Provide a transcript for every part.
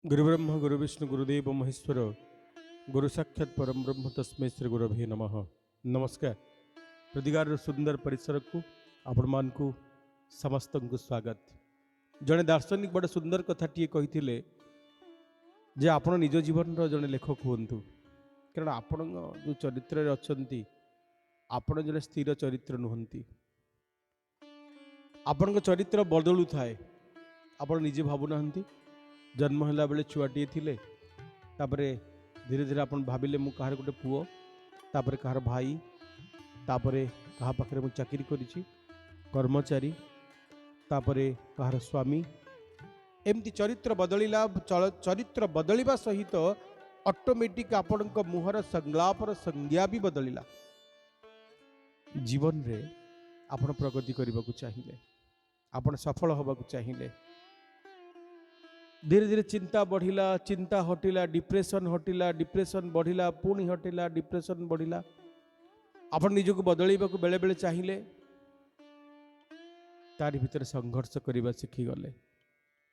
गुरुब्रह्म गुरुविष्णु गुरुदेव महेश्वर गुरु साक्षात परम ब्रह्म तस्मै श्री गुरवे नमः। नमस्कार। प्रतिगार सुंदर परिसर को आपण मानकु समस्त को स्वागत। जड़े दार्शनिक बड़े सुंदर कथाटी कही जे आपण निज जीवन जड़े लेखक हुंतु, कारण आपण जो चरित्र अच्छा आपण जड़े स्थिर चरित्र नुहंती। आपण चरित्र बदलू थाए, आपण निजे भावुना। जन्म है बेले छुआटे थिले, तापरे धीरे धीरे अपन भाविले मु कहार गोटे पुओ, तापरे कहार भाई, तापरे कहा पाखरे मु चाकरी करिछि कर्मचारी, तापरे कहार स्वामी। एमती चरित्र बदलिला, चरित्र बदलिबा सहित ऑटोमेटिक आपणक मुहर संलापर संज्ञा भी बदलिला। जीवन रे आपण प्रगति करबा को चाहिए, आपण सफल होबा को चाहिए, धीरे धीरे चिंता बढ़िला, चिंता हटिला, डिप्रेशन हटिला, डिप्रेशन बढ़िला, पुणी हटिला, डिप्रेशन बढ़िला। आपण निजको बदलैबा को बेले बेले चाहिए, तारी भीतर संघर्ष करबा सीखी गले,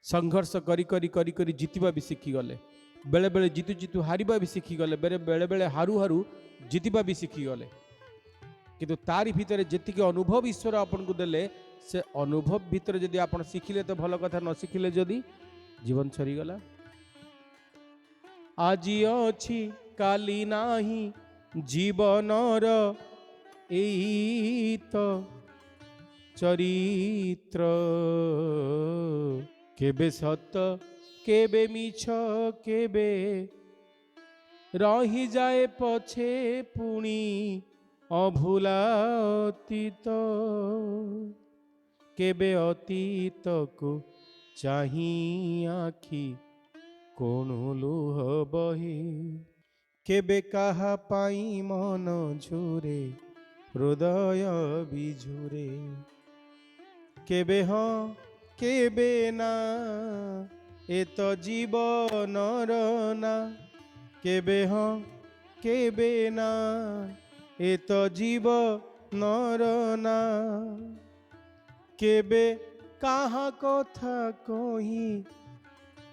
संघर्ष करी करी करी करी जितिबा भी सीखी गले, बेले बेले जितु जितु हारिबा भी सीखी गले, बेले बेले हारू हारू जितिबा भी सीखी गले। किंतु तारी भीतर जेतिक अनुभव ईश्वर आपन को देले, से अनुभव भीतर जदि आपण शिखिले तो भल कथा, न शिखिले जदि जीवन सरीगला। आजी अछि काली नाही जीवनर एई तो चरित्र, केबे सत केबे मिछ केबे रही जाए पछे पुणी अभूला अतीत, केबे अतीत को चाही आखि कोण लुह बहे, केबे कहा पाई मन झुरे हृदय बिझुरे, केबे हाँ केबे ना ए तो जीवनर ना, केबे हाँ केबे ना ए तो जीवनर ना, केबे कहा कथा कही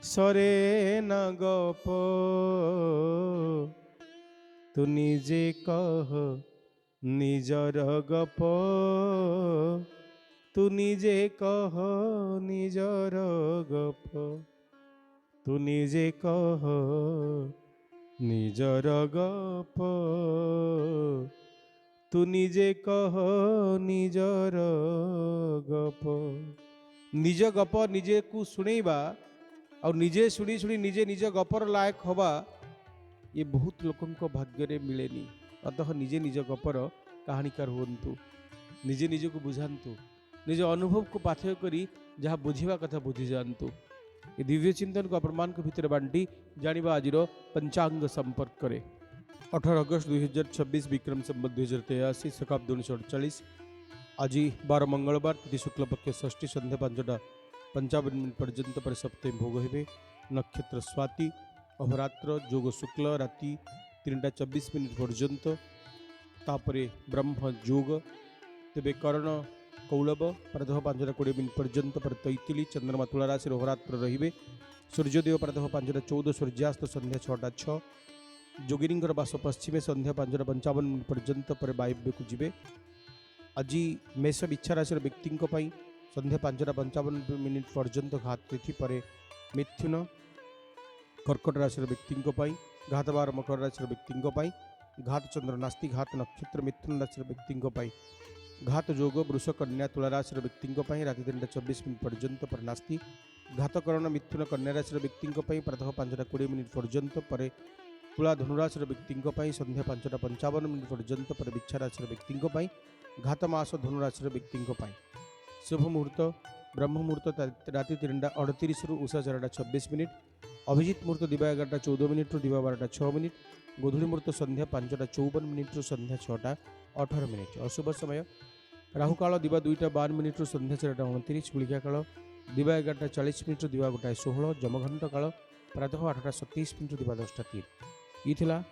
सरे न गप, तू निजे कह निजर गप, तू निजे कह निजर गप, तू निजे कह निजर गप, तू निजे कह निजर गप। निज गप निजे को सुनेबा और निजे शुणी शुणी निजे निज गपर लायक हवा, ये बहुत लोकंक भाग्य रे मिलेनी। अतः निजे निज गपर कहानीकार हुंतु, निजे निज को बुझातु, निज अनुभव को पाथय करी जहाँ बुझिबा कथा बुझी जानतु। ये दिव्य चिंतन को आपण के भितर बांटी जानिबा आज पंचांग संपर्क करे। 18 अगस्त 2026 विक्रम संवत 2083 शकाब्दी 1948। आज 12 मंगलवार, तिथि शुक्ल पक्ष षष्ठी, संध्या 5:55 पर्यंत पर सप्तमी भोग हे। नक्षत्र स्वाति, अहोरात्र जोग शुक्ल राति 3:24 पर्यंत, तापरे ब्रह्म जोग, तेबे कर्ण कौलव प्रातः 5:20 पर्यंत पर तैतिली। चंद्रमा तुला राशि अहोरात्र रहिबे। सूर्योदय प्रातः 5:14, सूर्यास्त संध्या 6:06। जोगिनींकर बास पश्चिमे संध्या 5:55 पर्यंत पर वायव्य को जीवे। आज मेष इच्छा राशि व्यक्ति संध्या 5:55 पर्यंत घात तिथि पर मिथुन। कर्कट राशि व्यक्ति घात बार मकर राशि व्यक्ति घात चंद्र नास्ति। घात नक्षत्र मिथुन राशि व्यक्ति घात जोग वृष कन्या तुला राशि व्यक्ति राति 3:24 पर्यंत पर नास्ति। घात करण मिथुन कन्या राशि व्यक्ति प्रातः 5:20 पर्यंत पर तुला धनुराशि व्यक्ति संध्या 5:55 पर्यंत पर बिच्छा राशि व्यक्ति घात मास धनुराशि व्यक्ति। शुभ मुहूर्त ब्रह्म मुहूर्त राति 3:38 रु उषा 4:26। अभिजित मुहूर्त दिवा 11:14 रु दिवा 12:06। गोधूली मुहूर्त संध्या 5:54 रु संध्या 6:18। अशुभ समय राहुकाल दिवा 2:12 रु संध्या 4:29। गुलिका काल दिवा 11:40 रु दिवा 1:16। जमघंट काल प्रातः 8:27 रु दिवा 10:03। ये थिला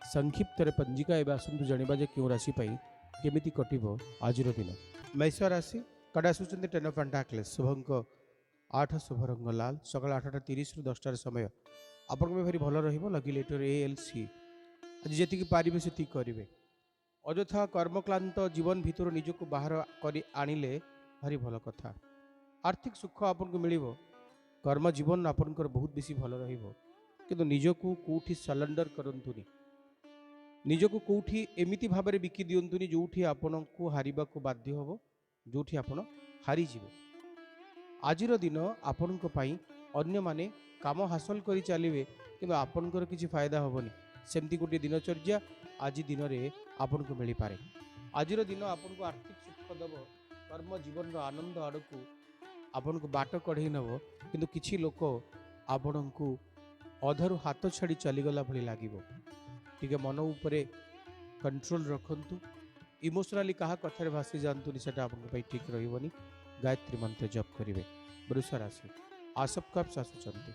संक्षिप्त पंजिका। एवं आसतु जानिबा जे क्यों राशि पाई केमिति कटिबो आज दिन। मेष राशि कार्ड आसुचंदी 10 ऑफ पेंटाकल्स। शुभंक आठ शुभ रंग लाल सकाल 8:30 रु 10टार समय आपन भारी भल रही लकी लेटर ALC आज जी पारे से करेंगे अଯଥା कर्मक्लांत जीवन भितर निजक बाहर कर आनिले भारी भल कथा आर्थिक सुख आपन को मिल कर्म जीवन आपनकर बहुत बेसी भल रु निजक कौटी सरेंडर करतुनि निजक कौटी एमती भाव में बिकी दिंतुनि जो आपन को हारिबा को बाध्य हम जो आपन हारीजे आजिर दिन आपण अन्य माने काम हासिल कर चलिए कि आपणकर किसी फायदा हेनी सेमती गोटे दिनचर्या आज दिन में आपन को मिल पारे आजिर दिन आपन को आर्थिक सुख दब कर्म जीवन आनंद आड़ को आपन को बाट कढ़े नब कि किसी लोक आपण को अधर हाथ छाड़ी चलीगला भली लगे टे मन उपरे कंट्रोल रखंतु इमोशनाली क्या कथार भासी जातुनि से ठीक रही गायत्री मंत्र जप करेंगे वृष राशि आसप कप्स आसुचंती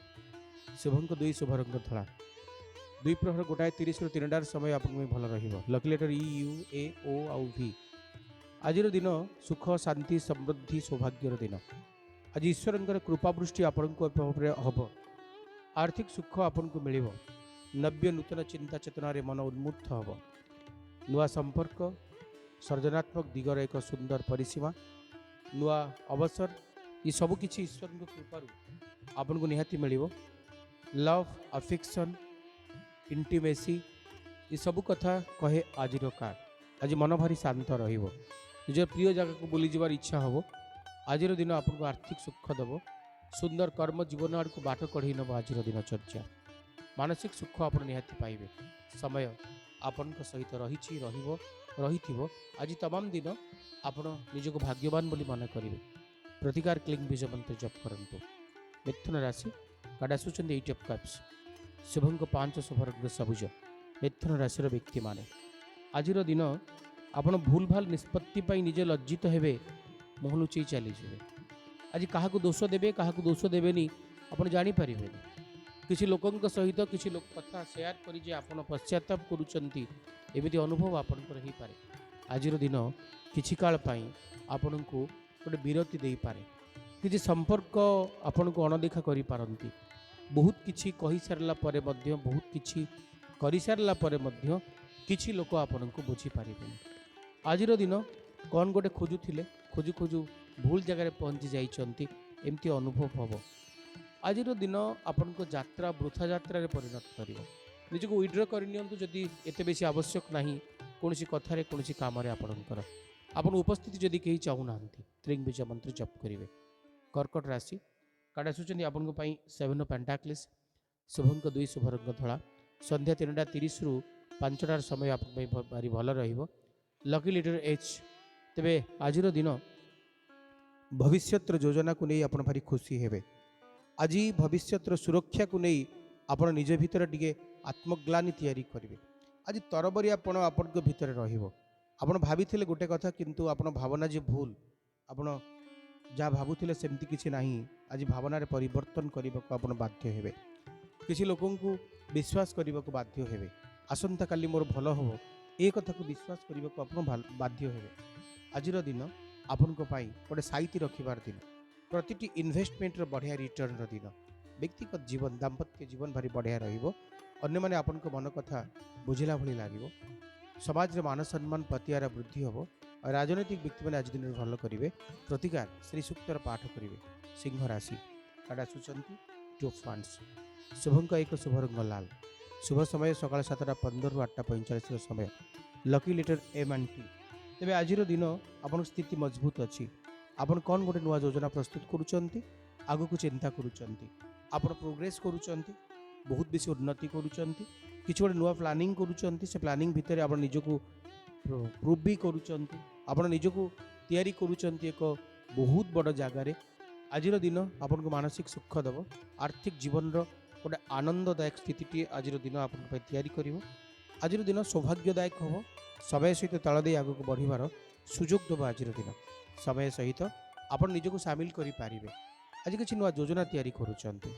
शुभंक 2 शुभ रंग धला 2 प्रहर 1:30 रु 3टार समय आपन भल रहिबो लकी लेटर EUAO आउ V आज दिन सुख शांति समृद्धि सौभाग्यर दिन आज ईश्वर कृपावृष्टि आपण को हम आर्थिक सुख आपन को मिल नव्य नूतन चिंता चेतना मन उन्मुक्त हम नुआ संपर्क सर्जनात्मक दिगर एक सुंदर परिसीमा नुआ अवसर ये सब किसी ईश्वर कृपार आपन को निहाती मिल लव अफेक्शन इंटीमेसी ये सब कथा कहे आज आज मन भारी शांत निज प्रिय जगह को बुली जबार इच्छा हम आज दिन आपन को आर्थिक सुख दब सुंदर कर्म जीवन आड़ को बाट कढ़े नब आज दिनचर्या मानसिक सुख आप निहाती पाइबे समय आपण सहित रही आज तमाम दिन आपण निजक भाग्यवान बोली मन करेंगे प्रतिकार क्लिंग बीज मंत्र जप करंतु मिथुन राशि काटा आसुचंद 8 ऑफ कप्स शुभंक 5 शुभ रंग सबुज मिथुन राशि व्यक्ति माने आज दिन आपण भूल भाल निष्पत्ति निजे लज्जित हेबे मुह लुचई चली जाए आज क्या दोष देवे क्या दोष देवेनि आप जापर किसी लोकों सहित किसी लोक कथा शेयर करी आपन पश्चाताप करुचंती एमिति अनुभव आपनकर हो पारे आज दिन किछि काल पई आपन को गोटे विरति दे पारे किछि संपर्क आपन को अणदेखा करि पारंती बहुत किछि कहि सारला परे मध्य बहुत किछि करि सारला परे मध्य किछि लोक आपन को बुझी पारिबेनि आज दिन कौन गोटे खोजुथिले खोजु खोजु भूल जगह पहुँची जाइछंती एमती अनुभव हम आज दिन आपण को यात्रा वृथा यात्रा परिणत कर निज को विड्र करनी जदि एत बेसी आवश्यक नहीं कौन कथार कौन कम आपणकर आपन उपस्थिति जदि कहीं चाहूना त्रिंग बीज मंत्र जप करेंगे कर्कट राशि कार्ड आसुचंदी आपन को 7 ऑफ पेंटाक्लिस शुभंक 2 शुभ रंग धला संध्या 3:30 रु 5टार समय आप भारी भल रहिबो लकी लीटर H तेबे आजिर दिन भविष्यतर योजना को नहीं आप भारी खुशी हेबे आज भविष्यतर सुरक्षा को नहीं आप निज भितर टिके आत्मग्लानि तैयारी करेंगे आज तरबरियापण आपण भितर रहिबो आपण भाभी गोटे कथा किंतु आपण भावना जे भूल आपण जहाँ भावुले सेमती किसी नहीं आज भावना परिवर्तन करने को आपण बाध्य हेबे किसी लोकों को विश्वास करने को बाध्य हेबे आसंता काली मोर भल हम ए कथा को विश्वास करने को आपण बाध्य हेबे आजिर दिन आपण गोटे साइती रखिबार दिन प्रतिटी इन्वेस्टमेंट बढ़िया रिटर्न दिन व्यक्तिगत जीवन दाम्पत्य जीवन भारी बढ़िया रहिबो अन्य माने आपण को मन कथा बुझिला भली लागिबो समाज रे मान सम्मान प्रतिहार वृद्धि हम और राजनैतिक व्यक्ति मैंने आज दिन भल करेंगे प्रतिकार श्री सूक्तर पाठ करेंगे सिंह राशि काटा सुचंती 2 ऑफ वांड्स शुभंक 1 शुभ रंग लाल शुभ समय सकाल 7:15 रु 8:45 समय लकी लेटर M&T तेरे आज दिन आपन स्थिति मजबूत अच्छी आपन कौन गोटे नुआ योजना प्रस्तुत करुचंती आगु को चिंता करुचंती आपन प्रोग्रेस करुचंती बहुत बेसी उन्नति करुचंती किछि गोटे नुआ प्लानिंग करुचंती से प्लानिंग भितर आपन निजको प्रूव भी करुचंती आपन निजको तैयारी करुचंती एक बहुत बड़ जगार आज दिन आपन को मानसिक सुख दब आर्थिक जीवन गोटे आनंददायक स्थिति आज दिन आपन तैयारी करिवो आज दिन सौभाग्यदायक हम समय सहित ताल दे आगक बढ़िबार सुजोग दब आज दिन समय सहित आपन निजको सामिल करि पारिबे आज किछि नुआ योजना तैयारी करुचंती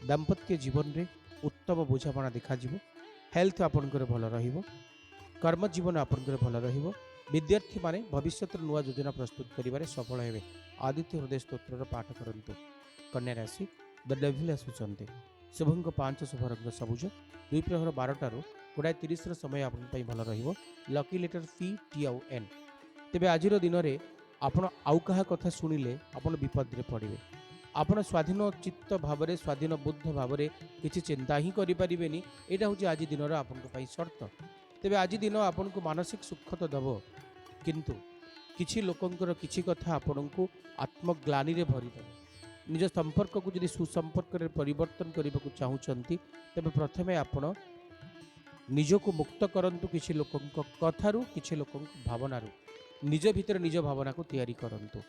दाम्पत्य जीवन रे उत्तम बुझापणा देखा जिवो हेल्थ आपनकर भल रहिबो कर्म जीवन आपनकर भल रहिबो विद्यार्थी माने भविष्य नुआ योजना प्रस्तुत करिबारे सफल हेबे आदित्य हृदय स्तोत्र पाठ करंतु कन्या राशि द डेविल आसुचंते शुभंग 5 शुभ रंग सबुज 2 प्रहर 12 गुड़ाए 30 समय आपन भल रहिबो लकी लेटर पी टी आउ एन तेबे आजिर दिन में आपण आउ कहा कथा शुणिले आपण विपद रे पड़े आपण स्वाधीन चित्त भाव स्वाधीन बुद्ध भाव किसी चिंता ही करें यहाँ हूँ आज दिन आपण शर्त तेबे आज दिन आपण को मानसिक सुख तो दब किंतु किछि लोकंकर किछि कथा आपण को आत्मग्लानि रे भरीदेव निज संपर्क को यदि सुसंपर्क रे परिवर्तन करने को चाहूँगी तेबे प्रथमे आपण निजको मुक्त करंतु किछि लोकंक कथारु किछि लोकंक भावनारु निज भितर निज भावना को तैयारी करंतु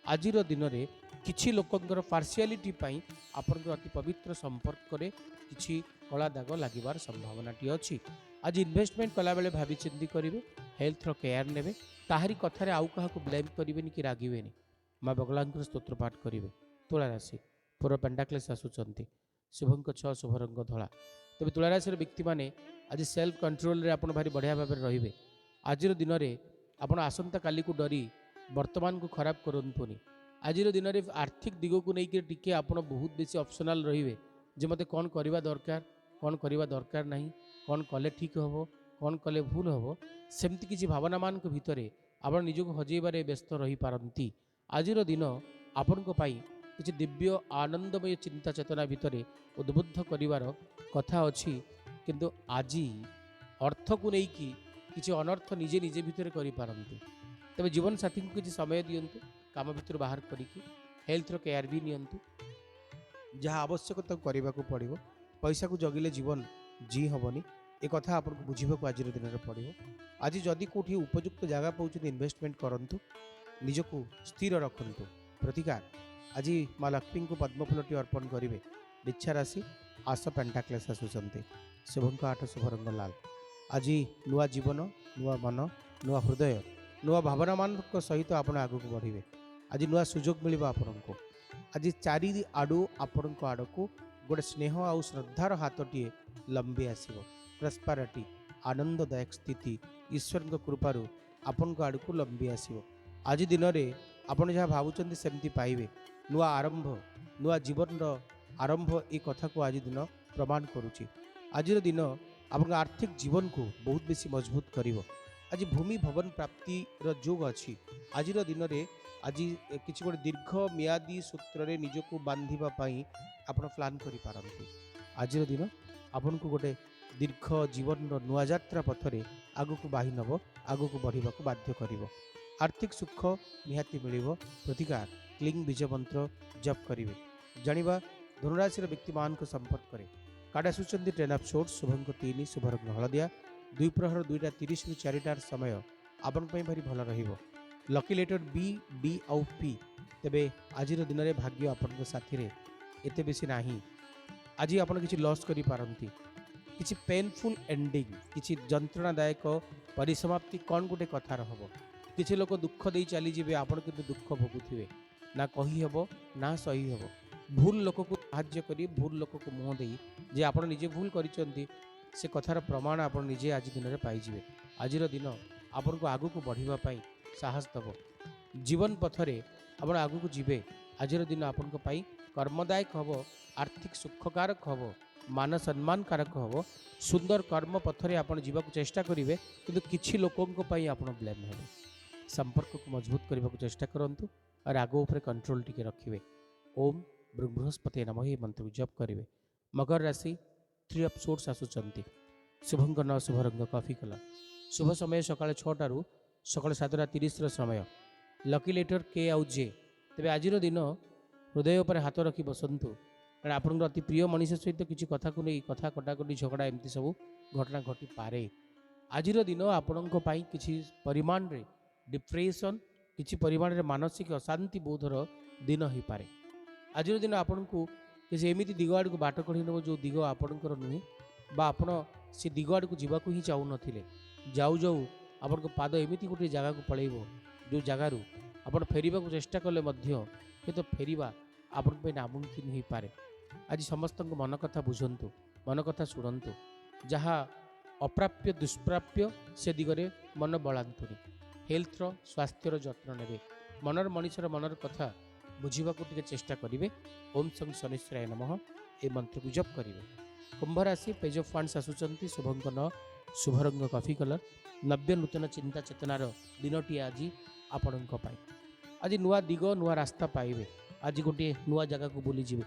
आजिर दिन में किछि लोकंकर पार्शियालिटी पाई आपन अति पवित्र संपर्क रे किछि कला दाग लागिबार संभावनाटी अछि आज इन्वेस्टमेंट कला बेले भावी चिंती करिवे हेल्थ रो केयर नेबे ताहारी कथारे आउ कहा को ब्लेम करिवेनी कि रागिवेनी माँ बगलांकर स्तोत्र पाठ करिवे तुला राशि पूर्व पेंडाक्लेस आसुचंती शुभंक 6 शुभ रंग धला तेबे तुला राशि व्यक्ति माने आज सेल्फ कंट्रोल रे आपण भारी बढ़िया भाव रहिबे आजिर दिन में आपण आसंता काली को डरी वर्तमान को खराब करंतुनी आजिर दिन में आर्थिक दिग को लेकर टिके आपण बहुत बेसी ऑप्शनल रहिबे जे मते कौन करवा दरकार नहीं कौन कले ठीक हम कौन कले भूल हम सेमती किसी भावना मान भितर आप निजक हजेबारे व्यस्त रही पारती आजिर दिन आपण किसी दिव्य आनंदमय चिंता चेतना भितर उद्बुद्ध करिवार कथा अच्छी किंतु आज अर्थ को लेकिन किसी अनर्थ निजे निजे भितर करि पारंती तबे जीवन साथी को किसी समय दियंतु काम भितर बाहर करिकी हेल्थ रो केयर भी नियंतु जहाँ आवश्यक तो करने को पड़ो पैसा को जगिले जीवन जी हेनी एक कथा आपको बुझा आज दिन में पड़ो आज जदि कौटी उपयुक्त जगह पाँच इन्वेस्टमेंट करूँ निजको स्थिर रखु प्रतिकार आज माँ लक्ष्मी को पद्मफुलटी अर्पण करेंगे दीक्षा राशि आस पेंटाक्लेस आसुचंती शुभंक 8 शुभ रंग लाल आज नुआ जीवन नुआ मन नुआ हृदय नुआ भावना मान सहित आप आगू बढ़े आज नुआ सुजोग मिल आपको आज चारि आड़ू आपण आड़ को गोटे स्नेह आउ श्रद्धार हाथटी लंबी आसो प्रस्पारिटी आनंददायक स्थिति ईश्वर कृपारू आपण आड़ को लंबी आसो आज दिन में आपड़ जहाँ भावुं सेमती पाइबे नुआ आरंभ नुआ जीवन आरंभ ये कथा को आज दिन प्रमाण करुच्ची आज दिन आप आर्थिक जीवन को बहुत बेसी मजबूत करिवो आज भूमि भवन प्राप्ति जोग अच्छी आज दिन में आज किसी गोटे दीर्घ मियादी सूत्र रे निजको बांधिबा पई आपण प्लान करि पारंती आज दिन आपन को गोटे दीर्घ जीवन नुआ यात्रा पथरे आगको बाही नब आगको बढ़िबा को बाध्य करिवो आर्थिक सुख निहाती मिलिवो प्रतिकार क्लिंग बीज मंत्र जप करिवे जानिबा धनुराशि व्यक्ति मान को संपर्क करे काडा सुचंदी 10 ऑफ सोर्ट्स शुभंक 3 शुभ रंग हलदिया 2 प्रहर 2:30 रु 4टार समय आपन पई भारी भल रहिबो लकी लेटर बी डी आउ पी तेबे आज दिन में भाग्य आपण साथी रे एते बेसी नाही आज आपण किछि लॉस करि पारंती किछि पेनफुल एंडिंग किछि जंत्रणादायक परिसमाप्ति कौन गोटे कथार हम किछि लोक दुख दे चली जीवे आपण किंतु दुख भोगुथिबे ना कही हेबो ना सही हेबो भूल लोक को साहाय्य करी भूल लोक को मुँह दे जे आपण निजे भूल करिसंती से कथार प्रमाण आपण निजे आज दिन में पाइजिवे आजिर दिन आपण को आगु को बढ़िबा पई साहस दब जीवन पथरे आप आगू को जीवे आजिर दिन आपण को पाई कर्मदायक हम आर्थिक सुखकारक हम मान सम्मान कारक हम सुंदर कर्म पथरे आपण जीवा चेष्टा करेंगे किंतु किछि लोकों पाई आपण ब्लेम हेबे संपर्क को मजबूत करने को चेष्टा करंतु और आगो ऊपर कंट्रोल टिके रखिए ओम बृहस्पति नमः ये मंत्र जप करेंगे मकर राशि 3 ऑफ सोर्ट्स आसुचंती शुभंक 9 शुभ रंग कॉफी कलर शुभ समय सकाळ 6 रु सकाळ 7:30 समय लकी लेटर के आउ जे तेरे आज दिन हृदय पर हाथ रखी बसंतु कारण आपन अति प्रिय मनीष सहित किसी कथा को नहीं कथा कटाकटी झगड़ा एमती सब घटना घटी पारे आज दिन आपण किसी परिमाण रे डिप्रेशन किसी परिमाण रे मानसिक अशांति बोधर दिन हो पारे आज दिन आपण को किसी एमती दिग आड़ को बाट कढ़ी नब जो दिग आपणकर नुहे बा आपण से दिग आड़ को जीवाक ही चाहू नथिले जाऊ जाऊ आपण को पाद एमती गोटे जगह को पलैब जो जगार आप फेरवा चेष्टा कले तो फेरवा आपण नामुमकिन हो पारे आज समस्त मन कथा बुझंतु मन कथा शुणु जहाँ अप्राप्य दुष्प्राप्य से दिगरे मन बलांतुनी हेल्थर स्वास्थ्यर जत्न नेबे मनर मनीषर मनर कथा बुझा चेष्टा करेंगे। ओम सं शनिश्चराय नमः ए मंत्र को जप करेंगे। कुंभ राशि पेज ऑफ फंड्स आसुचंती शुभंकन शुभ रंग कॉफी कलर नव्य नूतन चिंता चेतनार दिनटी आज आपण आज नुआ दिग नुआ रास्ता पाइबे। आज गोटे नुआ जगह को बुली जावे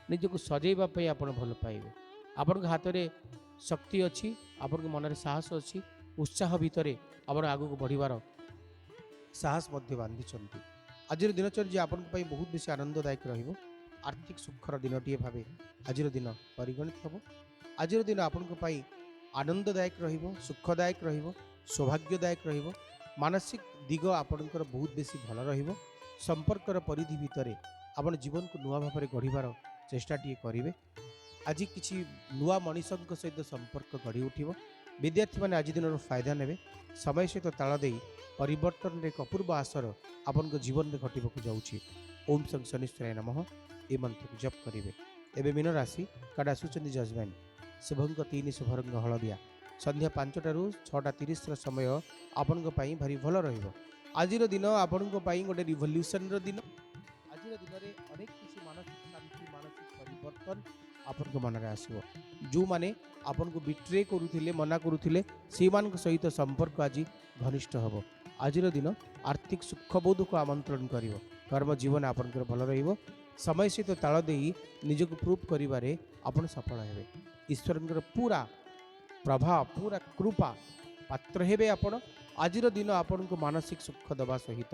निजक सजेवाई आप भल पाइबे। आपण हाथ में शक्ति अच्छी आपण मन साहस अच्छी उत्साह भितर आप आगू बढ़िबार साहस बांधी। आज दिनचर्या आपण बहुत बेसी आनंददायक रहिबो। आर्थिक सुखर दिनटीए भावे आज दिन परिगणित हम। आज दिन आपण आनंददायक रहिबो सुखदायक रहिबो सौभाग्यदायक रहिबो। मानसिक दिग आपणकर बहुत बेसी भल रहिबो। संपर्कर परिधि भितर आपण जीवन को नुआ भाव गढ़िबार चेष्टाटीए करेंगे। आज किसी नुआ मनीषों सहित संपर्क गढ़ी उठिबो। विद्यार्थी मैंने आज दिन फायदा नेबे। समय सहित ताल दे परिवर्तन एक अपूर्व आसर आपण जीवन में घटक जाऊँगी। ओम सं शनिश्चराय नमः ए मंत्र को जप करेंगे। एवं मीन राशि कार्ड आसुचंदी जजमेंट शुभंक 3 शुभ रंग हलदिया संध्या 5टा ରୁ 6:30 समय आपण भारी भल रहिबो। आज दिन आपण गोटे रिवोल्यूशन दिन। आज दिन में अनेक किसी मानसिक शांति मानसिक परिवर्तन आपण मन में आसो। जो माने आपण को बिट्रे करुथिले मना करुथिले से मान सहित संपर्क आज घनिष्ठ हम। आज दिन आर्थिक सुखबोध को आमंत्रण करिवो। कर्म जीवन आपनकर भल रहिबो। समय सहित ताल दे निजक प्रूव करिबारे आपण सफल हेबे। ईश्वरंकर पूरा प्रभाव पूरा कृपा पात्र हेबे आपण। आज दिन आपण को मानसिक सुख दबा सहित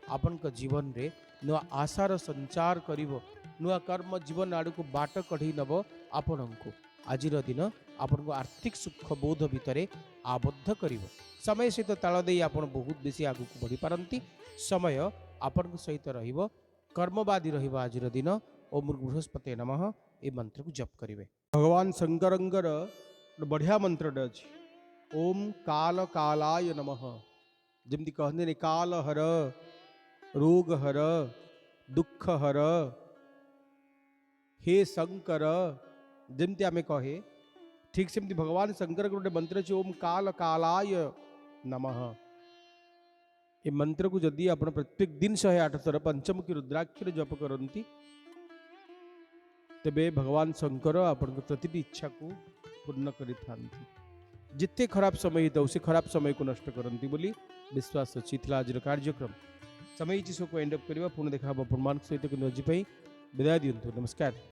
आपण जीवन रे नुआ आशार संचार करिवो। नुआ कर्म जीवन आड़ को बाट कढ़ी नब आपण को। आज दिन आपण को आर्थिक सुख बोध भितर आबद्ध करिवो। समय सहित ताल दे आपण बहुत बेसी आगु को बढ़ी पारंती। समय आपण सहित रहिबो कर्मवादी रहिबो। आज दिन ओम बृहस्पति नमः ए मंत्र को जप करेंगे। भगवान शंकरंकर बढ़िया मंत्र अच्छी ओम काल कालाय नमः। जमती कहते काल हर रोग हर दुख हर हे शंकर जमती आम कहे ठीक सेमती भगवान शंकर गोटे मंत्र अच्छे ओम काल कालाय नमः। ये मंत्र को जदि आप प्रत्येक दिन 108 थर पंचमुखी रुद्राक्षर जप करती तेबे भगवान शंकर आपण प्रतिटी इच्छा को पूर्ण करि थांती। जिते खराब समय होता उसे खराब समय को नष्ट करती बोली विश्वास अच्छी। आज कार्यक्रम समय को एंड अप करवा पुणी देखा प्रमाण सहित विदाय दिंतु। नमस्कार।